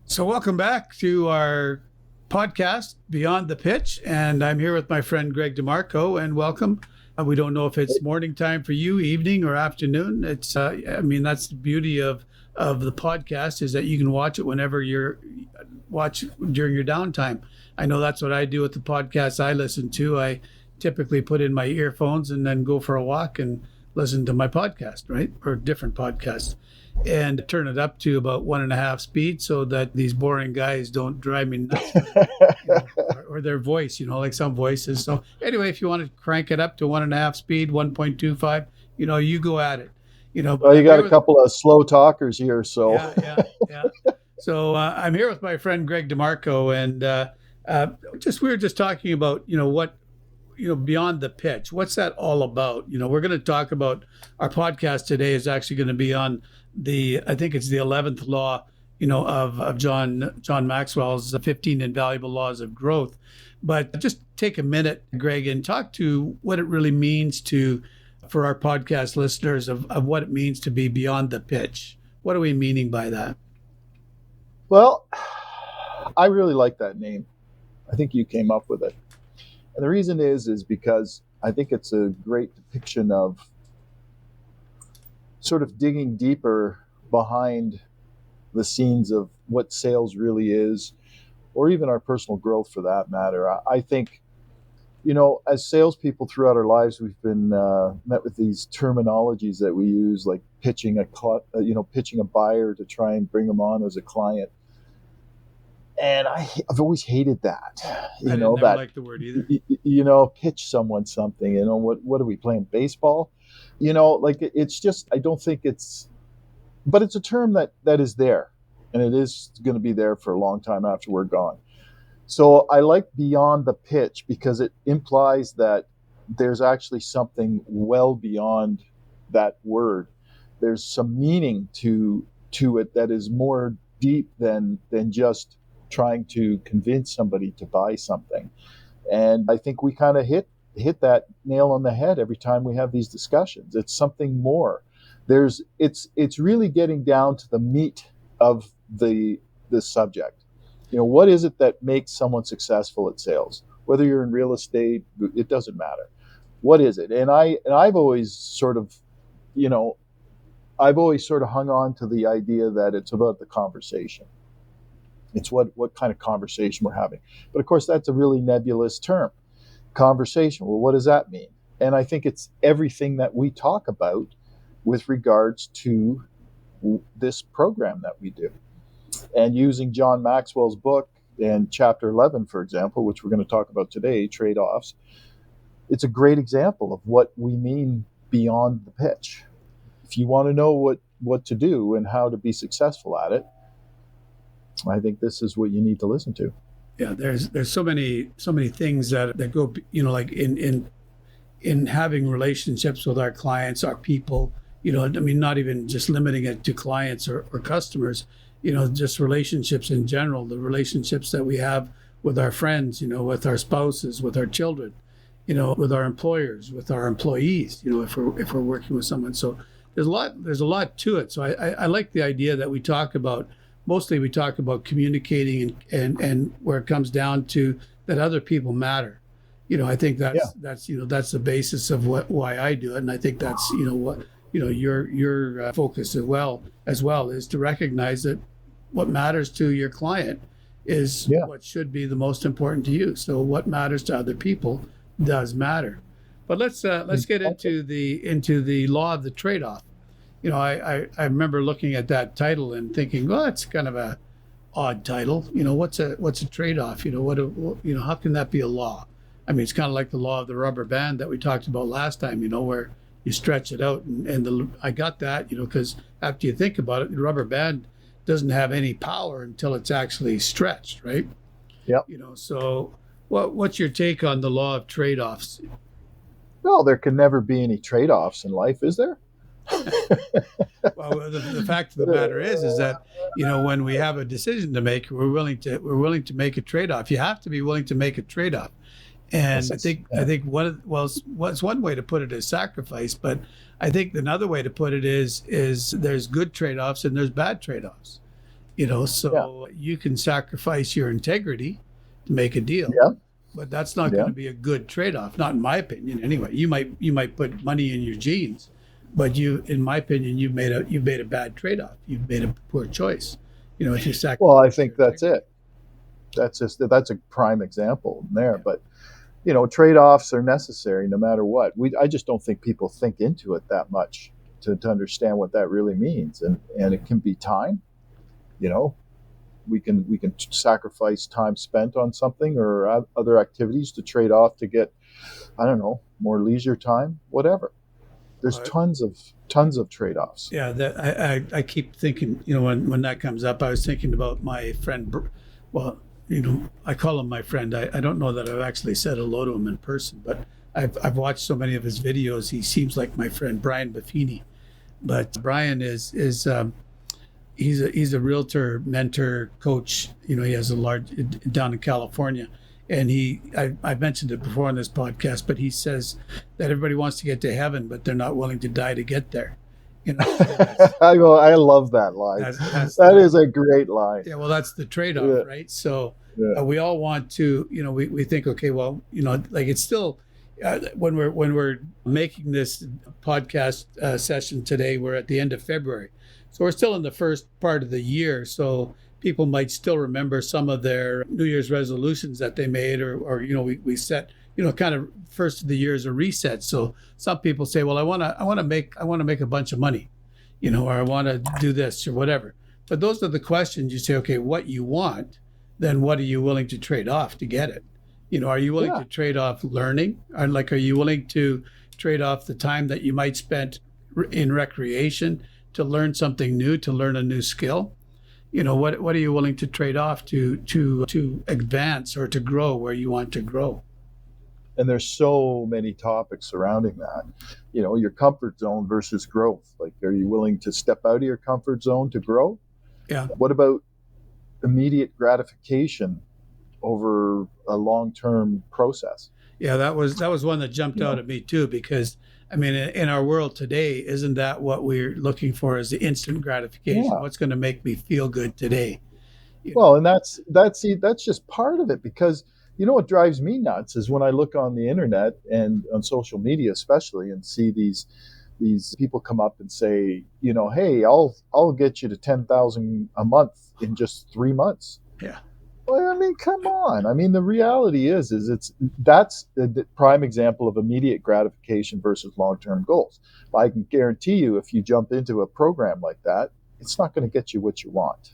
So welcome back to our podcast, Beyond the Pitch. And I'm here with my friend Greg DeMarco, and welcome. We don't know if it's morning time for you, evening or afternoon. It's, that's the beauty of the podcast, is that you can watch it whenever watch during your downtime. I know that's what I do with the podcasts I listen to. I typically put in my earphones and then go for a walk and listen to my podcast, right? Or different podcasts. And turn it up to about 1.5 speed so that these boring guys don't drive me nuts, or their voice, like some voices. So anyway, if you want to crank it up to 1.5 speed, 1.25, you go at it. Well, you got a couple of slow talkers here, so. Yeah. So I'm here with my friend Greg DeMarco, and we were just talking about, beyond the pitch. What's that all about? We're going to talk about, our podcast today is actually going to be on I think it's the 11th law, of John Maxwell's 15 invaluable laws of growth. But just take a minute, Greg, and talk to what it really means for our podcast listeners of what it means to be beyond the pitch. What are we meaning by that? Well, I really like that name. I think you came up with it. And the reason is because I think it's a great depiction of sort of digging deeper behind the scenes of what sales really is, or even our personal growth for that matter. I think, as salespeople throughout our lives, we've been met with these terminologies that we use, like pitching a buyer to try and bring them on as a client. And I've always hated that. I never liked the word either. Pitch someone something. What are we playing, baseball? It's just, I don't think but it's a term that is there, and it is going to be there for a long time after we're gone. So I like beyond the pitch because it implies that there's actually something well beyond that word. There's some meaning to it that is more deep than just trying to convince somebody to buy something. And I think we kind of hit that nail on the head every time we have these discussions. It's something more. It's really getting down to the meat of the subject. What is it that makes someone successful at sales? Whether you're in real estate, it doesn't matter. What is it? And I've always sort of hung on to the idea that it's about the conversation. It's what kind of conversation we're having. But of course, that's a really nebulous term. Conversation. Well, what does that mean? And I think it's everything that we talk about with regards to this program that we do. And using John Maxwell's book and chapter 11, for example, which we're going to talk about today, trade-offs, it's a great example of what we mean beyond the pitch. If you want to know what to do and how to be successful at it, I think this is what you need to listen to. Yeah, there's so many things that go, like in having relationships with our clients, our people, not even just limiting it to clients or customers, just relationships in general, the relationships that we have with our friends, with our spouses, with our children, with our employers, with our employees, if we're working with someone. So there's a lot to it. So I like the idea that we talk about. Mostly we talk about communicating and where it comes down to that other people matter. I think that's the basis of why I do it. And I think that's, what, your focus as well is to recognize that what matters to your client is what should be the most important to you. So what matters to other people does matter. But let's get into the law of the trade-off. I remember looking at that title and thinking, well, it's kind of a odd title. What's a trade-off? How can that be a law? I mean, it's kind of like the law of the rubber band that we talked about last time, where you stretch it out. I got that, because after you think about it, the rubber band doesn't have any power until it's actually stretched, right? Yep. So what's your take on the law of trade-offs? Well, there can never be any trade-offs in life, is there? Well, the fact of the matter is that when we have a decision to make, we're willing to make a trade-off. You have to be willing to make a trade-off, and I think what's one way to put it is sacrifice, but I think another way to put it is there's good trade-offs and there's bad trade-offs. Yeah. So you can sacrifice your integrity to make a deal, Yeah. but that's not going Yeah. to be a good trade-off, not in my opinion anyway. You might put money in your jeans, but in my opinion, you've made a bad trade-off. You've made a poor choice, if you Well, I sacrifice your think that's integrity. it. That's a prime example there. Yeah. But trade-offs are necessary no matter what. I just don't think people think into it that much to understand what that really means. And it can be time. You know, we can sacrifice time spent on something or other activities to trade off to get, I don't know, more leisure time, whatever. There's Uh, tons of trade-offs. yeah, that I keep thinking, when that comes up, I was thinking about my friend. Well, I call him my friend. I don't know that I've actually said hello to him in person, but I've watched so many of his videos. He seems like my friend Brian Buffini. But Brian is he's a realtor, mentor, coach. He has a large down in California, and I've mentioned it before on this podcast, but he says that everybody wants to get to heaven, but they're not willing to die to get there. So I love that line. that's That the is a great line. yeah, well, that's the trade-off, Yeah, right? So yeah, we all want to, we think, okay, well, like it's still when we're making this podcast session today, we're at the end of February, so we're still in the first part of the year. So people might still remember some of their New Year's resolutions that they made, or we set, kind of first of the year as a reset. So some people say, well, I want to make a bunch of money, or I want to do this or whatever. But those are the questions you say, okay, what you want, then what are you willing to trade off to get it? Are you willing yeah. to trade off learning? Or are you willing to trade off the time that you might spend in recreation to learn something new, to learn a new skill? What are you willing to trade off to advance or to grow where you want to grow? And there's so many topics surrounding that. Your comfort zone versus growth. Like, are you willing to step out of your comfort zone to grow? Yeah. What about immediate gratification over a long-term process? Yeah, that was one that jumped You out know? at me too, because I mean, in our world today, isn't that what we're looking for, is the instant gratification? Yeah. What's going to make me feel good today? You Well, know? and that's just part of it, because what drives me nuts is when I look on the internet and on social media especially and see these people come up and say, hey, I'll get you to 10,000 a month in just 3 months. Yeah. Well, I mean, come on. I mean, the reality is that's the prime example of immediate gratification versus long-term goals. But I can guarantee you, if you jump into a program like that, it's not going to get you what you want.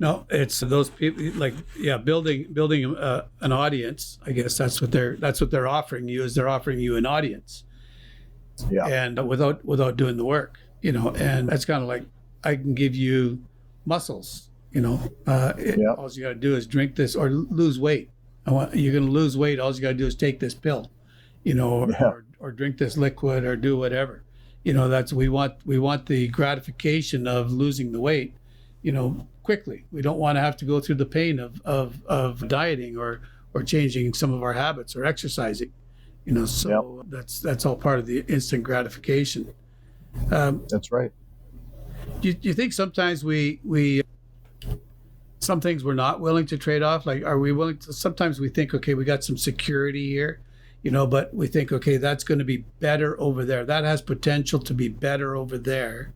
No, it's those people, like, yeah, building an audience. I guess that's what they're offering you, is they're offering you an audience, Yeah, and without doing the work, and that's kind of like, I can give you muscles, yeah, all you got to do is drink this or lose weight. You're going to lose weight. All you got to do is take this pill, or, yeah. or drink this liquid or do whatever. That's we want the gratification of losing the weight, quickly. We don't want to have to go through the pain of dieting or changing some of our habits or exercising. Yeah, So that's all part of the instant gratification. that's right. Do you think sometimes we some things we're not willing to trade off? Like, are we willing to? Sometimes we think, okay, we got some security here, but we think, okay, that's going to be better over there. That has potential to be better over there,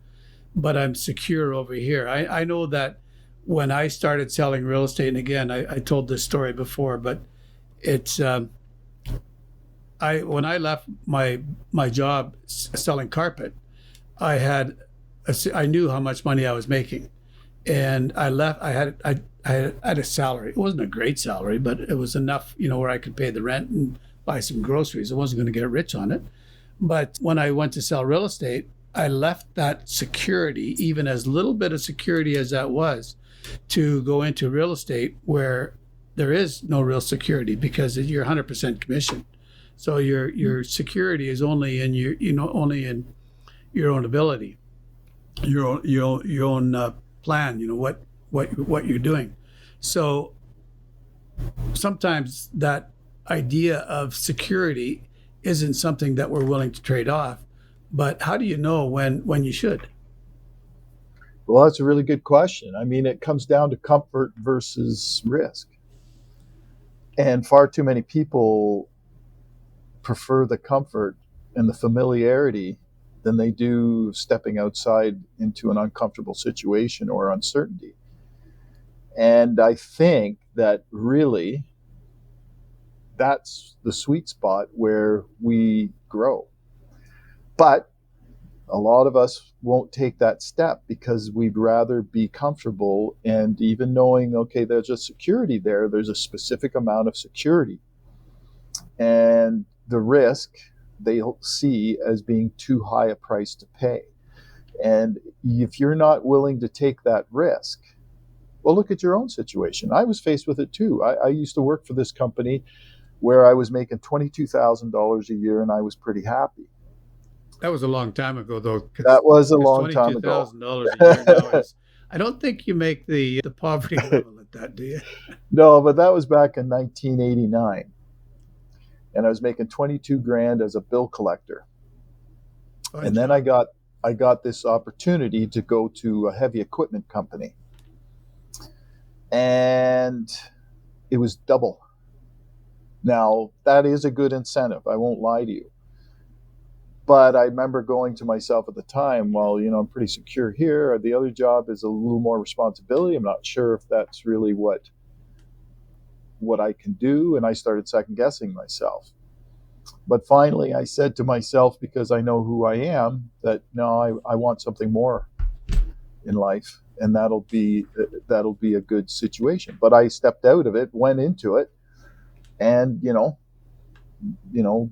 but I'm secure over here. I know that when I started selling real estate, and again, I told this story before, but it's when I left my job selling carpet, I knew how much money I was making, and I left. I had a salary. It wasn't a great salary, but it was enough, where I could pay the rent and buy some groceries. I wasn't going to get rich on it. But when I went to sell real estate, I left that security, even as little bit of security as that was, to go into real estate where there is no real security, because you're 100% commission. So your security is only in only in your own ability, your own plan. What you're doing. So sometimes that idea of security isn't something that we're willing to trade off. But how do you know when you should? Well, that's a really good question. I mean, it comes down to comfort versus risk. And far too many people prefer the comfort and the familiarity than they do stepping outside into an uncomfortable situation or uncertainty. And I think that really that's the sweet spot where we grow. But a lot of us won't take that step because we'd rather be comfortable, and even knowing, okay, there's a security there, there's a specific amount of security. And the risk they'll see as being too high a price to pay. And if you're not willing to take that risk, well, look at your own situation. I was faced with it too. I used to work for this company where I was making $22,000 a year and I was pretty happy. That was a long time ago, though. That was a long time ago. $22,000 a year now is. I don't think you make the poverty level at that, do you? No, but that was back in 1989. And I was making 22 grand as a bill collector. Fine And then job. I got this opportunity to go to a heavy equipment company. And it was double. Now, that is a good incentive. I won't lie to you. But I remember going to myself at the time, well, I'm pretty secure here. The other job is a little more responsibility. I'm not sure if that's really what I can do. And I started second guessing myself. But finally, I said to myself, because I know who I am, that no, I want something more in life, and that'll be a good situation. But I stepped out of it, went into it, and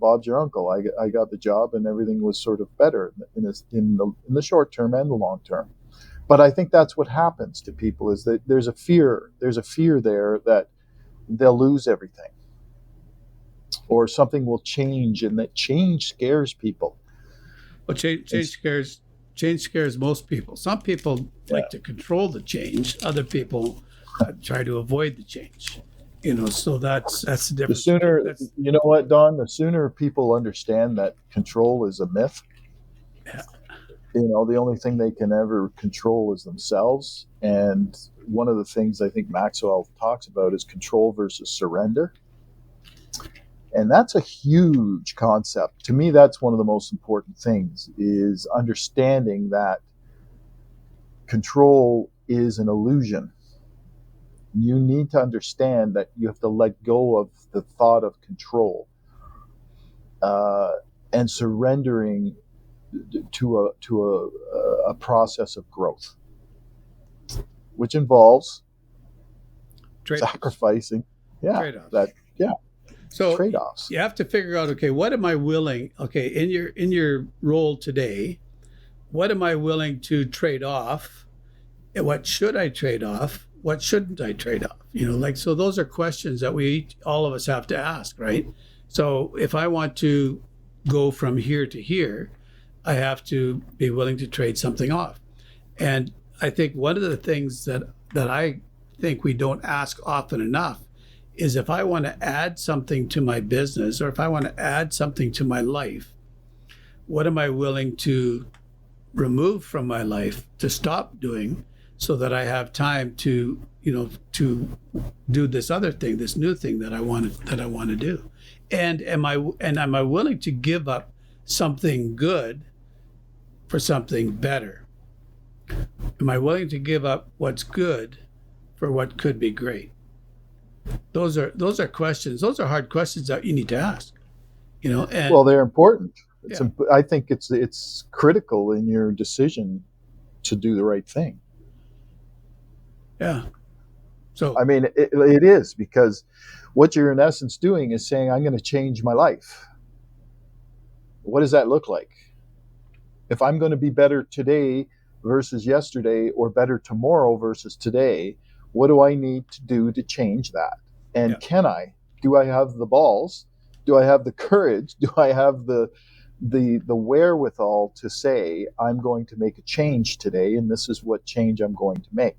Bob's your uncle. I got the job, and everything was sort of better in the short term and the long term. But I think that's what happens to people, is that there's a fear there that they'll lose everything, or something will change, and that change scares people. Well, change scares most people. Some people like to control the change. Other people try to avoid the change. So that's the The difference. sooner, you know what, Don, the sooner people understand that control is a myth, Yeah. the only thing they can ever control is themselves. And one of the things I think Maxwell talks about is control versus surrender. And that's a huge concept. To me, that's one of the most important things, is understanding that control is an illusion. You need to understand that you have to let go of the thought of control, and surrendering to a process of growth, which involves Trade-offs. sacrificing. Yeah, Trade-offs. yeah. So Trade-offs. you have to figure out, okay, what am I willing? Okay, in your role today, what am I willing to trade off? And what should I trade off? What shouldn't I trade off? So those are questions that all of us have to ask, right? So if I want to go from here to here, I have to be willing to trade something off. And I think one of the things that I think we don't ask often enough is, if I want to add something to my business, or if I want to add something to my life, what am I willing to remove from my life, to stop doing, so that I have time to do this other thing, this new thing that I want to do? And am I willing to give up something good for something better? Am I willing to give up what's good for what could be great? Those are questions. Those are hard questions that you need to ask. And Well, they're important. Yeah. I think it's critical in your decision to do the right thing. yeah. So I mean, it is, because what you're in essence doing is saying, I'm going to change my life. What does that look like? If I'm going to be better today versus yesterday, or better tomorrow versus today, what do I need to do to change that? And Yeah. do I have the balls? Do I have the courage? Do I have the wherewithal to say, I'm going to make a change today, and this is what change I'm going to make?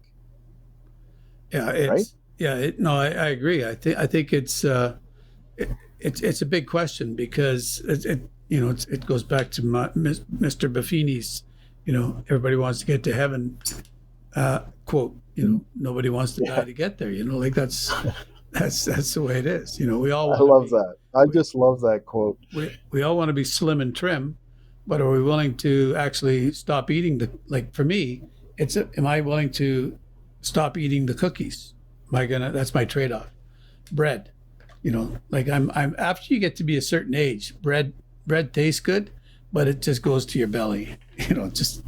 Yeah, Right? no, I agree. I think it's a big question, because it goes back to Mr. Buffini's, everybody wants to get to heaven, Quote, nobody wants to die Yeah, to get there. Like that's the way it is. We all I want to love be that. I we, just love that quote. we all want to be slim and trim, but are we willing to actually stop eating like for me, am I willing to stop eating the cookies? That's my trade-off. Bread. Like I'm after you get to be a certain age, bread tastes good, but it just goes to your belly. Just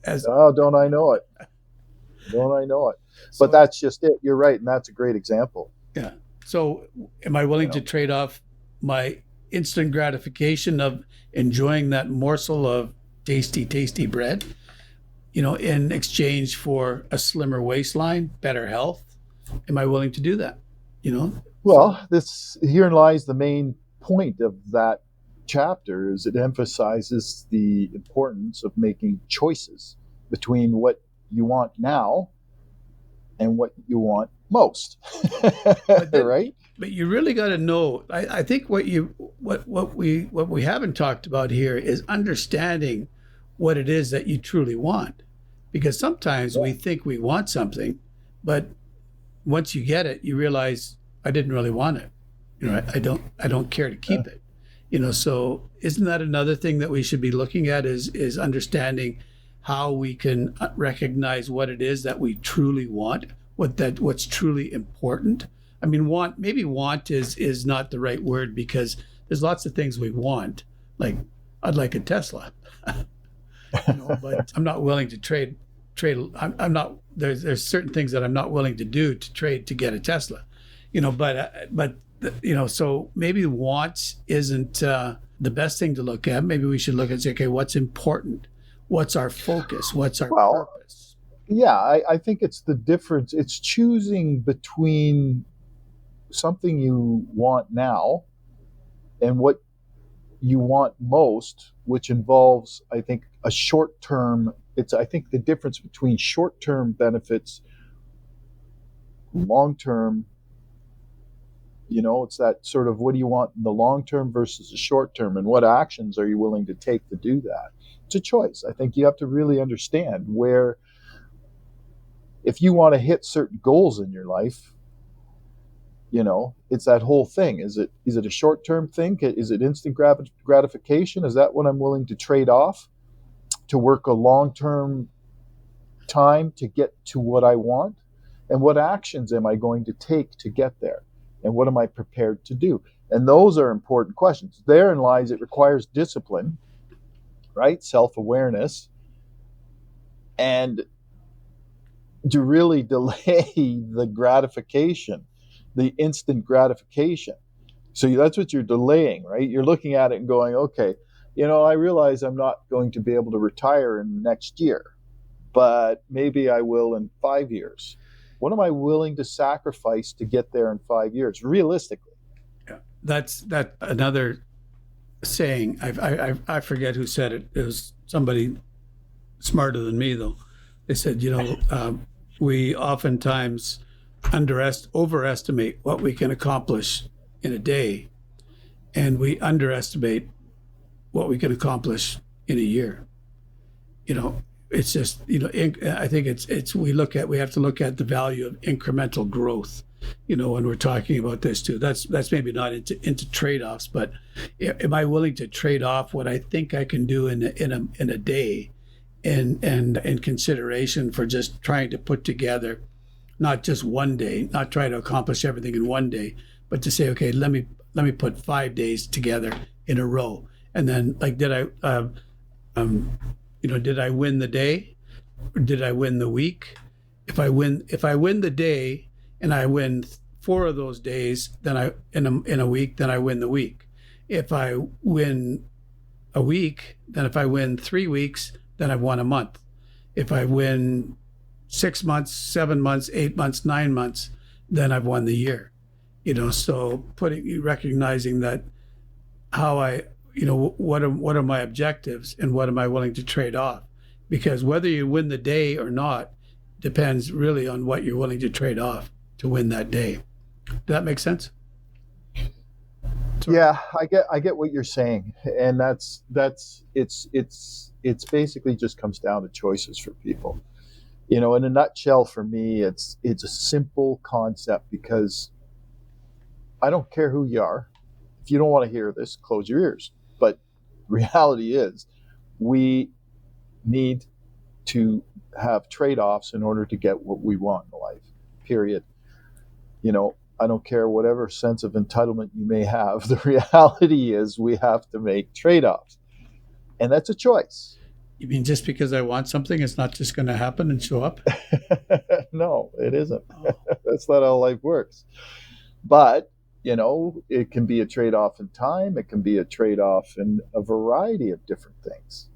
as Oh, don't I know it? Don't I know it? But so that's just it. You're right, and that's a great example. yeah. So am I You willing to know, trade off my instant gratification of enjoying that morsel of tasty, tasty bread, in exchange for a slimmer waistline, better health? Am I willing to do that? So well, this herein lies the main point of that chapter is it emphasizes the importance of making choices between what you want now and what you want most. but then Right? but you really got to know. I think what we haven't talked about here is understanding what it is that you truly want, because sometimes Yeah. we think we want something, but once you get it, you realize I didn't really want it. I don't care to Yeah. keep it. So isn't that another thing that we should be looking at is understanding how we can recognize what it is that we truly want, what's truly important. I mean, want is not the right word, because there's lots of things we want. Like I'd like a Tesla, but I'm not willing to trade. I'm not there's certain things that I'm not willing to do to trade to get a Tesla, but so maybe wants isn't the best thing to look at. Maybe we should look and say, okay, what's important? What's our focus? What's our Well, purpose? yeah, I think it's the difference. It's choosing between something you want now and what you want most, which involves, I think, a short term. I think, the difference between short term benefits, long term, it's that sort of what do you want in the long term versus the short term, and what actions are you willing to take to do that? It's a choice. I think you have to really understand where, if you want to hit certain goals in your life, it's that whole thing. Is it a short term thing? Is it instant gratification? Is that what I'm willing to trade off to work a long term time to get to what I want? And what actions am I going to take to get there? And what am I prepared to do? And those are important questions. Therein lies, it requires discipline, right? Self awareness, and to really delay the gratification, the instant gratification. So that's what you're delaying, right? You're looking at it and going, okay, I realize I'm not going to be able to retire in next year, but maybe I will in 5 years. What am I willing to sacrifice to get there in 5 years, realistically? Yeah, that's another saying. I forget who said it. It was somebody smarter than me, though. They said, we oftentimes overestimate what we can accomplish in a day, and we underestimate what we can accomplish in a year. It's just, I think we have to look at the value of incremental growth, when we're talking about this too. That's maybe not into trade-offs, but am I willing to trade off what I think I can do in a day, and in consideration for just trying to put together not just one day, not try to accomplish everything in one day, but to say, okay, let me put 5 days together in a row, and then, like, did I win the day, or did I win the week? If I win the day and I win 4 of those days, then in a week, then I win the week. If I win a week, then if I win 3 weeks, then I've won a month. If I win 6 months, 7 months, 8 months, 9 months, then I've won the year. So recognizing that how what are my objectives and what am I willing to trade off? Because whether you win the day or not depends really on what you're willing to trade off to win that day. Does that make sense? Sorry. Yeah, I get what you're saying, and it's basically just comes down to choices for people. In a nutshell, for me, it's a simple concept, because I don't care who you are. If you don't want to hear this, close your ears. But reality is, we need to have trade-offs in order to get what we want in life. Period. I don't care whatever sense of entitlement you may have. The reality is, we have to make trade-offs, and that's a choice. You mean just because I want something, it's not just going to happen and show up? No, it isn't. Oh, That's not how life works. But, it can be a trade off in time, it can be a trade off in a variety of different things.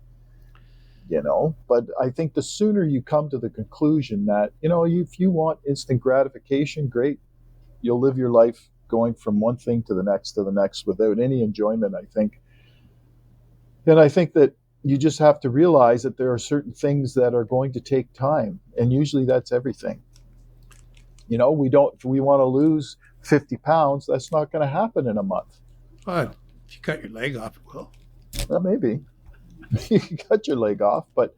But I think the sooner you come to the conclusion that, if you want instant gratification, great. You'll live your life going from one thing to the next without any enjoyment, I think. And I think that you just have to realize that there are certain things that are going to take time. And usually that's everything. If we want to lose 50 pounds, that's not going to happen in a month. but if you cut your leg off, it will. Well, maybe you cut your leg off, but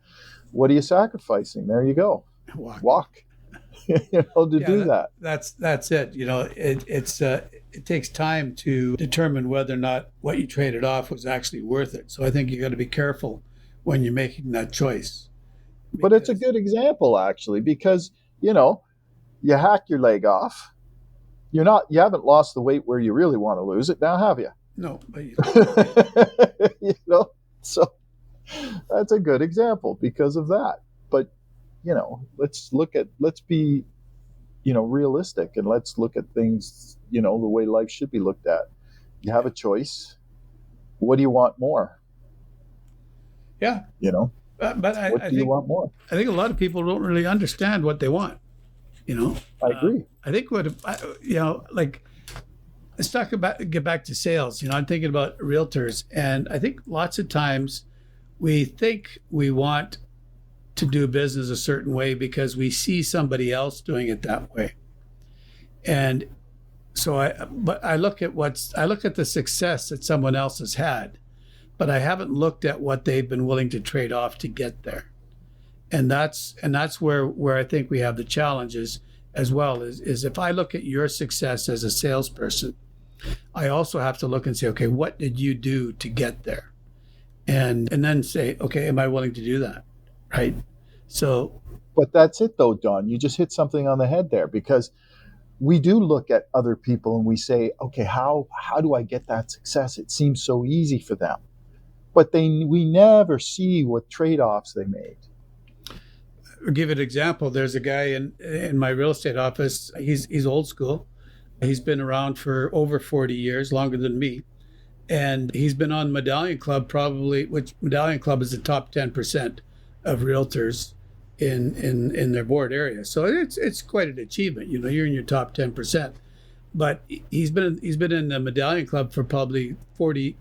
what are you sacrificing? There you go. Walk. To do that. That's it. It takes time to determine whether or not what you traded off was actually worth it. So I think you got to be careful when you're making that choice. But it's a good example, actually, because you hack your leg off. You haven't lost the weight where you really want to lose it now, have you? No, but So that's a good example because of that. But let's be realistic, and let's look at things the way life should be looked at. You have a choice. What do you want more? yeah. But I, What I do you think want more? I think a lot of people don't really understand what they want. I agree. I think like let's get back to sales. I'm thinking about realtors, and I think lots of times we think we want to do business a certain way because we see somebody else doing it that way. And so I look at the success that someone else has had, but I haven't looked at what they've been willing to trade off to get there. And that's where I think we have the challenges as well, is if I look at your success as a salesperson, I also have to look and say, okay, what did you do to get there? And then say, okay, am I willing to do that? Right. So, But that's it, though, Don. You just hit something on the head there, because we do look at other people and we say, okay, how do I get that success? It seems so easy for them, but we never see what trade-offs they made. I'll give it an example. There's a guy in my real estate office. He's old school. He's been around for over 40 years, longer than me. And he's been on Medallion Club, probably, which Medallion Club is the top 10% of realtors in their board area. So it's quite an achievement. You're in your top 10%. But he's been in the Medallion Club for probably 40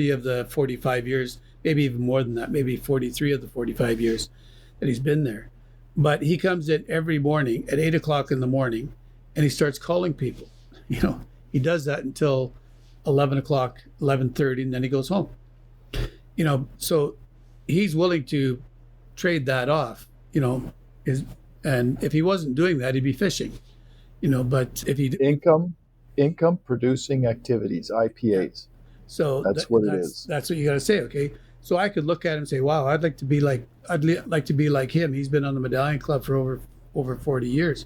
of the 45 years, maybe even more than that, maybe 43 of the 45 years that he's been there. But he comes in every morning at 8 o'clock in the morning, and he starts calling people. He does that until 11 o'clock, 11:30, and then he goes home. So he's willing to trade that off. And if he wasn't doing that, he'd be fishing. But if he Income producing activities, IPAs. So that's what it is. That's what you got to say. Okay. So I could look at him and say, wow, I'd like to be like him. He's been on the Medallion Club for over 40 years.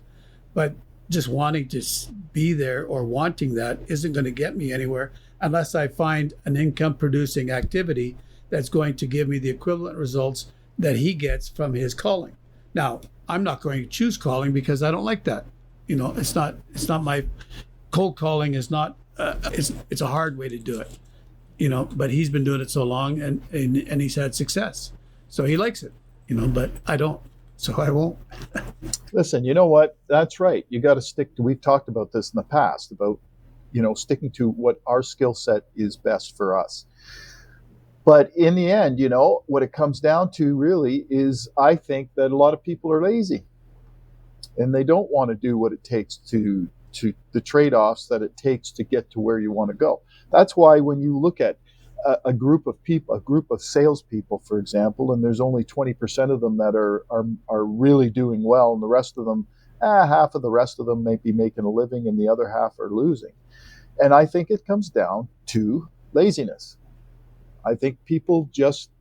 But just wanting to be there or wanting that isn't going to get me anywhere unless I find an income producing activity that's going to give me the equivalent results that he gets from his calling. Now, I'm not going to choose calling because I don't like that. It's not my cold calling is not, it's a hard way to do it. But he's been doing it so long and he's had success. So he likes it, but I don't. So I won't. Listen, you know what? That's right. You got to stick to, we've talked about this in the past about, sticking to what our skill set is best for us. But in the end, what it comes down to really is, I think that a lot of people are lazy and they don't want to do what it takes to the trade-offs that it takes to get to where you want to go. That's why when you look at a group of people, a group of salespeople, for example, and there's only 20% of them that are really doing well, and the rest of them, half of the rest of them may be making a living, and the other half are losing. And I think it comes down to laziness. I think people just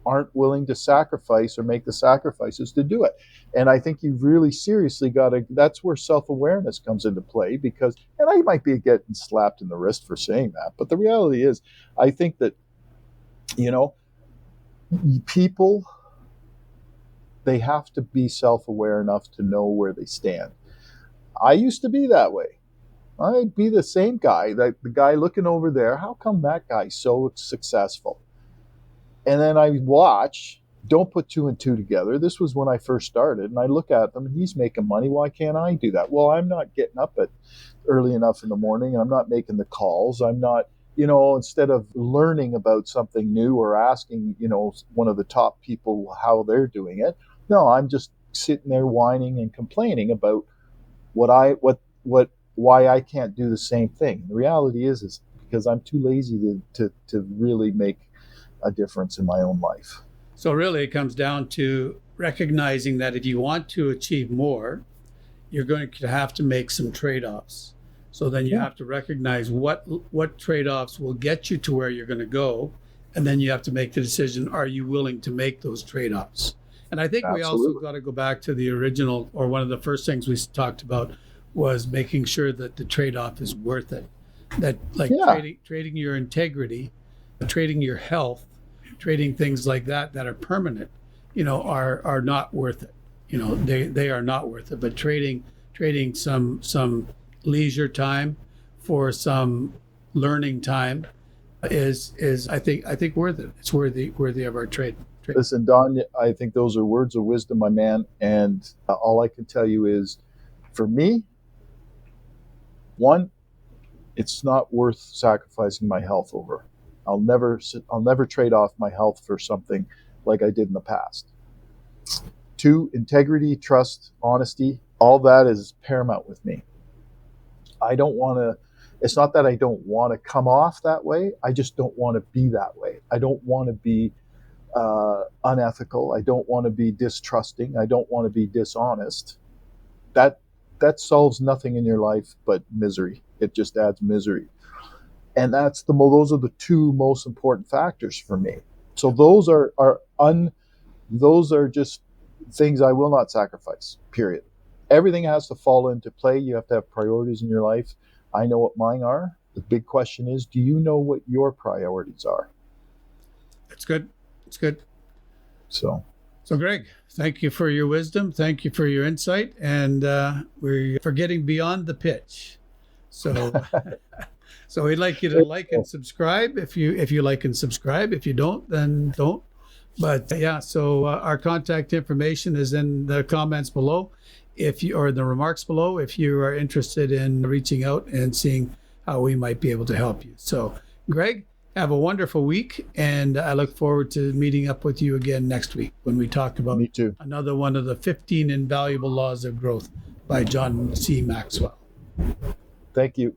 aren't willing to sacrifice or make the sacrifices to do it. And I think you've really seriously got to, that's where self-awareness comes into play, because, and I might be getting slapped in the wrist for saying that, but the reality is, I think that, people, they have to be self-aware enough to know where they stand. I used to be that way. I'd be the same guy, that the guy looking over there, how come that guy's so successful? And then I watch, don't put two and two together. This was when I first started, and I look at them, and he's making money. Why can't I do that? Well, I'm not getting up at early enough in the morning, and I'm not making the calls. I'm not, instead of learning about something new or asking, one of the top people how they're doing it. No, I'm just sitting there whining and complaining about why I can't do the same thing. The reality is because I'm too lazy to really make a difference in my own life. So really it comes down to recognizing that if you want to achieve more, you're going to have to make some trade-offs. So then you have to recognize what trade-offs will get you to where you're going to go. And then you have to make the decision, are you willing to make those trade-offs? And I think we also got to go back to the original, or one of the first things we talked about was making sure that the trade-off is worth it. That trading your integrity, trading your health, trading things like that are permanent, are not worth it. They are not worth it. But trading some leisure time for some learning time is I think worth it. It's worthy of our trade. Listen, Don, I think those are words of wisdom, my man. And all I can tell you is, for me, one, it's not worth sacrificing my health over. I'll never trade off my health for something like I did in the past. Two, integrity, trust, honesty, all that is paramount with me. It's not that I don't want to come off that way. I just don't want to be that way. I don't want to be unethical. I don't want to be distrusting. I don't want to be dishonest. That solves nothing in your life but misery. It just adds misery. And those are the two most important factors for me. So those are just things I will not sacrifice, period. Everything has to fall into play. You have to have priorities in your life. I know what mine are. The big question is, do you know what your priorities are? That's good. It's good. So Greg, thank you for your wisdom. Thank you for your insight. And we're getting beyond the pitch. So so we'd like you to like and subscribe if you like and subscribe. If you don't, then don't. But so our contact information is in the comments below, or the remarks below, if you are interested in reaching out and seeing how we might be able to help you. So Greg, have a wonderful week, and I look forward to meeting up with you again next week when we talk about another one of the 15 Invaluable Laws of Growth by John C. Maxwell. Thank you.